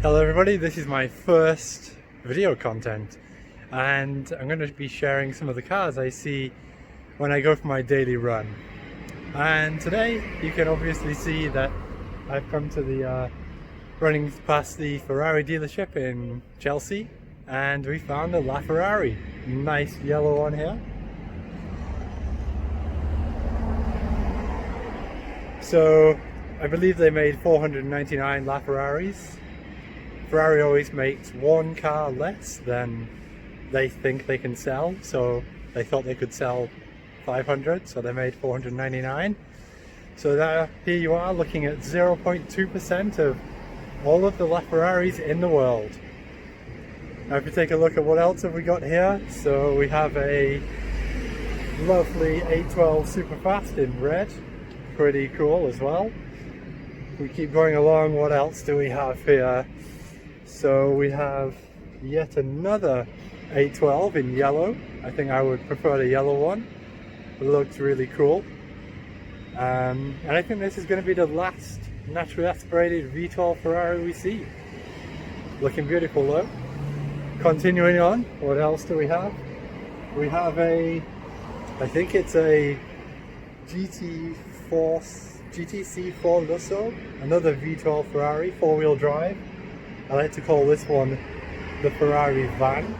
Hello everybody, this is my first video content and I'm going to be sharing some of the cars I see when I go for my daily run. And today you can obviously see that I've come to the running past the Ferrari dealership in Chelsea, and we found a LaFerrari, nice yellow one here. So I believe they made 499 LaFerraris. Ferrari always makes one car less than they think they can sell, so they thought they could sell 500, so they made 499. So here you are looking at 0.2% of all of the LaFerraris in the world. Now if you take a look at what else have we got here, so we have a lovely 812 Superfast in red, pretty cool as well. We keep going along, what else do we have here? So we have yet another 812 in yellow. I think I would prefer the yellow one. It looks really cool. And I think this is going to be the last naturally aspirated V12 Ferrari we see. Looking beautiful though. Continuing on, what else do we have? We have I think it's a GTC4 Lusso, another V12 Ferrari, four-wheel drive. I like to call this one the Ferrari van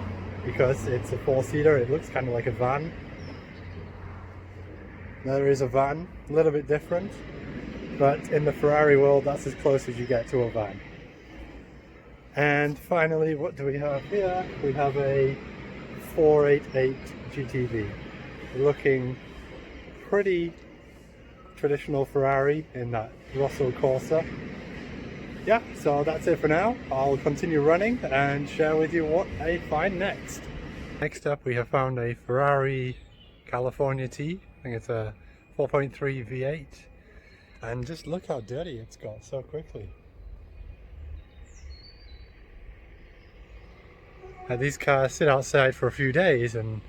because it's a four-seater. It looks kind of like a van. There is a van, a little bit different, but in the Ferrari world that's as close as you get to a van. And finally, what do we have here? We have a 488 GTV, looking pretty traditional Ferrari in that Rosso Corsa. Yeah, so that's it for now. I'll continue running and share with you what I find next. Next up we have found a Ferrari California T. I think it's a 4.3 V8. And just look how dirty it's got so quickly. These cars sit outside for a few days and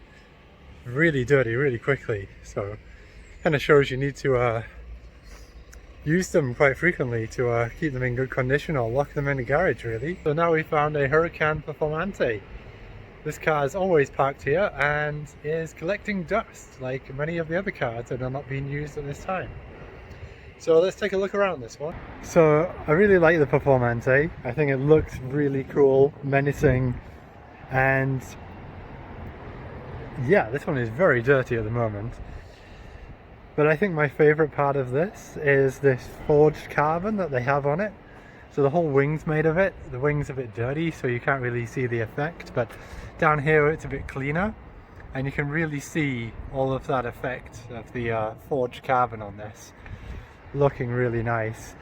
really dirty really quickly. So kind of shows you need to use them quite frequently to keep them in good condition, or lock them in the garage really. So now we found a Huracan Performante. This car is always parked here and is collecting dust like many of the other cars that are not being used at this time. So let's take a look around this one. So I really like the Performante. I think it looks really cool, menacing, and yeah, this one is very dirty at the moment. But I think my favourite part of this is this forged carbon that they have on it. So the whole wing's made of it. The wing's a bit dirty so you can't really see the effect, but down here it's a bit cleaner and you can really see all of that effect of the forged carbon on this. Looking really nice.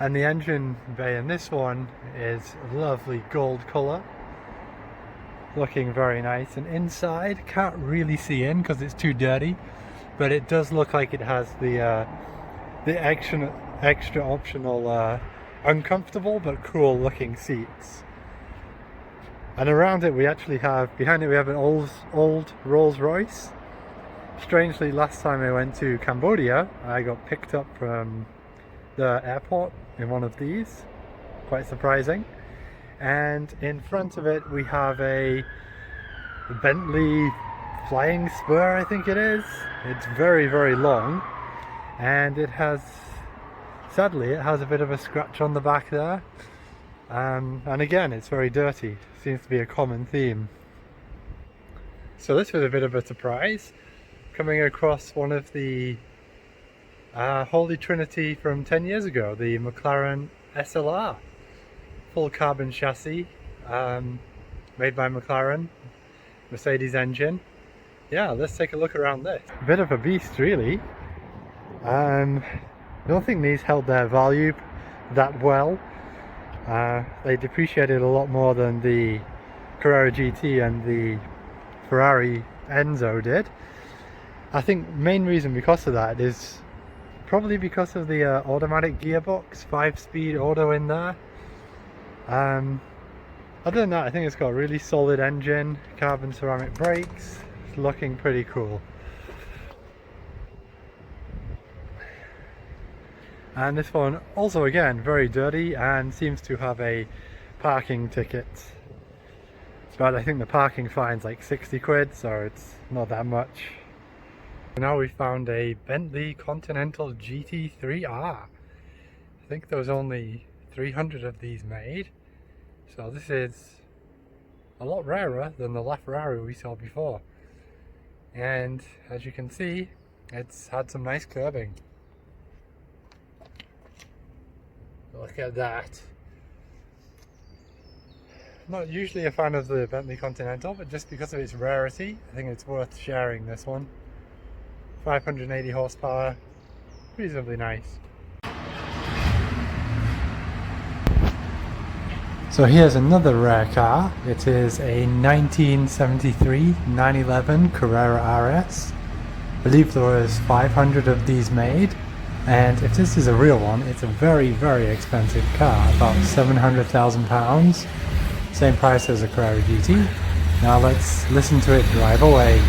And the engine bay in this one is a lovely gold colour. Looking very nice, and inside can't really see in because it's too dirty. But it does look like it has the extra optional uncomfortable but cool looking seats. And around it we actually have, behind it we have an old Rolls Royce. Strangely, last time I went to Cambodia I got picked up from the airport in one of these. Quite surprising. And in front of it we have a Bentley Flying Spur, I think it is. It's very, very long, and it has, sadly, it has a bit of a scratch on the back there. And again, it's very dirty. Seems to be a common theme. So this was a bit of a surprise, coming across one of the Holy Trinity from 10 years ago, the McLaren SLR. Full carbon chassis, made by McLaren, Mercedes engine. Yeah, let's take a look around this. A bit of a beast really. I don't think these held their value that well. They depreciated a lot more than the Carrera GT and the Ferrari Enzo did. I think main reason because of that is probably because of the automatic gearbox, 5-speed auto in there. Other than that, I think it's got a really solid engine, carbon ceramic brakes. It's looking pretty cool. And this one also again very dirty and seems to have a parking tickets. But I think the parking fine's like 60 quid, so it's not that much. Now we found a Bentley Continental GT3R. I think there was only 300 of these made, so this is a lot rarer than the LaFerrari we saw before. And as you can see, it's had some nice curbing. Look at that. Not usually a fan of the Bentley Continental, but just because of its rarity, I think it's worth sharing this one. 580 horsepower, reasonably nice. So here's another rare car. It is a 1973 911 Carrera RS. I believe there was 500 of these made, and if this is a real one, it's a very, very expensive car, about £700,000. Same price as a Carrera GT. Now let's listen to it drive away.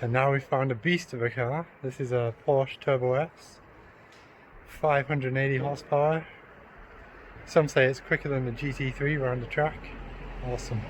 And now we've found a beast of a car. This is a Porsche Turbo S. 580 horsepower. Some say it's quicker than the GT3 around the track. Awesome.